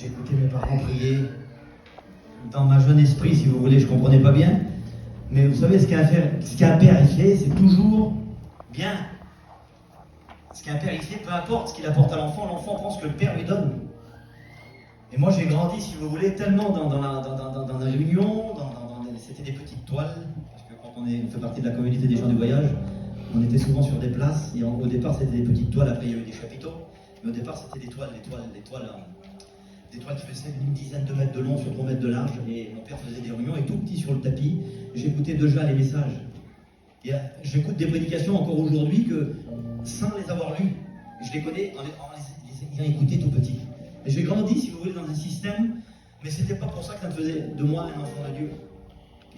j'écoutais mes parents prier. Dans ma jeune esprit, si vous voulez, je ne comprenais pas bien. Mais vous savez, ce qu'un père il fait, c'est toujours bien. Ce qu'un père il fait, peu importe ce qu'il apporte à l'enfant, l'enfant pense que le père lui donne. Et moi j'ai grandi, si vous voulez, tellement dans la réunion, c'était des petites toiles, parce que quand on fait partie de la communauté des gens du voyage, on était souvent sur des places, et au départ c'était des petites toiles, après il y a eu des chapiteaux, mais au départ c'était des toiles qui faisaient une dizaine de mètres de long sur 3 mètres de large, et mon père faisait des réunions, et tout petit sur le tapis, j'écoutais déjà les messages. Et j'écoute des prédications encore aujourd'hui que, sans les avoir lues, je les connais en les ayant écoutées tout petit. Et j'ai grandi, si vous voulez, dans un système, mais c'était pas pour ça que ça me faisait de moi un enfant de Dieu.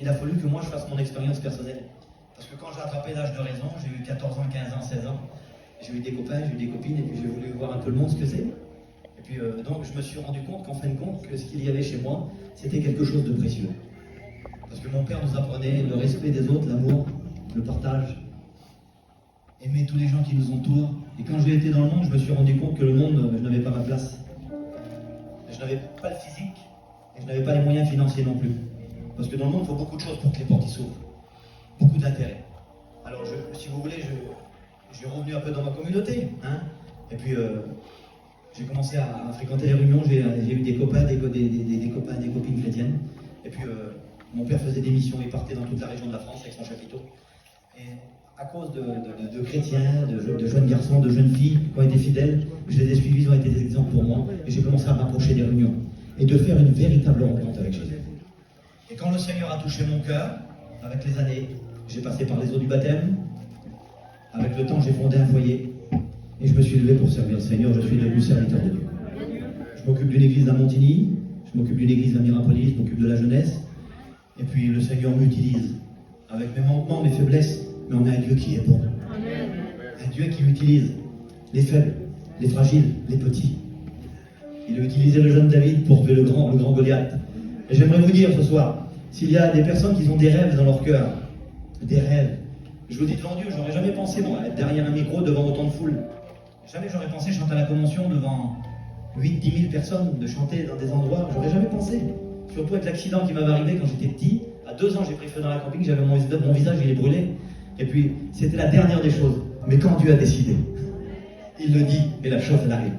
Il a fallu que moi je fasse mon expérience personnelle. Parce que quand j'ai attrapé l'âge de raison, j'ai eu 14 ans, 15 ans, 16 ans, j'ai eu des copains, j'ai eu des copines, et puis j'ai voulu voir un peu le monde, ce que c'est. Et puis donc je me suis rendu compte qu'en fin de compte, que ce qu'il y avait chez moi, c'était quelque chose de précieux. Parce que mon père nous apprenait le respect des autres, l'amour, le partage, aimer tous les gens qui nous entourent. Et quand j'ai été dans le monde, je me suis rendu compte que le monde, je n'avais pas ma place. Je n'avais pas le physique, et je n'avais pas les moyens financiers non plus. Parce que dans le monde, il faut beaucoup de choses pour que les portes s'ouvrent. Beaucoup d'intérêt. Alors, si vous voulez, je suis revenu un peu dans ma communauté. Hein, et puis, j'ai commencé à fréquenter les réunions. J'ai eu des copains, des copains, des copines chrétiennes. Et puis, mon père faisait des missions. Il partait dans toute la région de la France avec son chapiteau. Et à cause de chrétiens, de jeunes garçons, de jeunes filles qui ont été fidèles, je les ai suivis, ils ont été des exemples pour moi. Et j'ai commencé à m'approcher des réunions et de faire une véritable rencontre avec Jésus. Et quand le Seigneur a touché mon cœur, avec les années, j'ai passé par les eaux du baptême. Avec le temps, j'ai fondé un foyer. Et je me suis levé pour servir le Seigneur. Je suis devenu serviteur de Dieu. Je m'occupe d'une église à Montigny. Je m'occupe d'une église à Mirapolis. Je m'occupe de la jeunesse. Et puis le Seigneur m'utilise. Avec mes manquements, mes faiblesses. Mais on a un Dieu qui est bon. Un Dieu qui utilise les faibles, les fragiles, les petits. Il a utilisé le jeune David pour tuer le grand Goliath. Et j'aimerais vous dire ce soir, s'il y a des personnes qui ont des rêves dans leur cœur, des rêves, je vous dis devant Dieu, j'aurais jamais pensé, moi, être derrière un micro devant autant de foule. Jamais j'aurais pensé chanter à la convention devant 8-10 000 personnes, de chanter dans des endroits, j'aurais jamais pensé. Surtout avec l'accident qui m'avait arrivé quand j'étais petit. À 2 ans, j'ai pris feu dans la camping, j'avais mon visage, il est brûlé. Et puis, c'était la dernière des choses. Mais quand Dieu a décidé, il le dit, et la chose, elle arrive.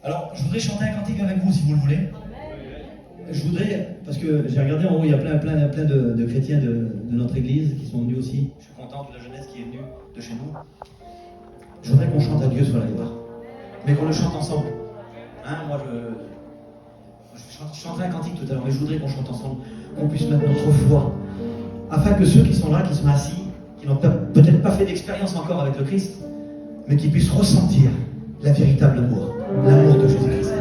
Alors, je voudrais chanter un cantique avec vous, si vous le voulez. Je voudrais, parce que j'ai regardé en haut, il y a plein de chrétiens de notre église qui sont venus aussi. Je suis content de la jeunesse qui est venue de chez nous. Je voudrais qu'on chante à Dieu sur la gloire. Mais qu'on le chante ensemble. Hein, moi, je chanterai un cantique tout à l'heure, mais je voudrais qu'on chante ensemble, qu'on puisse mettre notre foi, afin que ceux qui sont là, qui sont assis, qui n'ont peut-être pas fait d'expérience encore avec le Christ, mais qui puissent ressentir la véritable amour, l'amour de Jésus-Christ.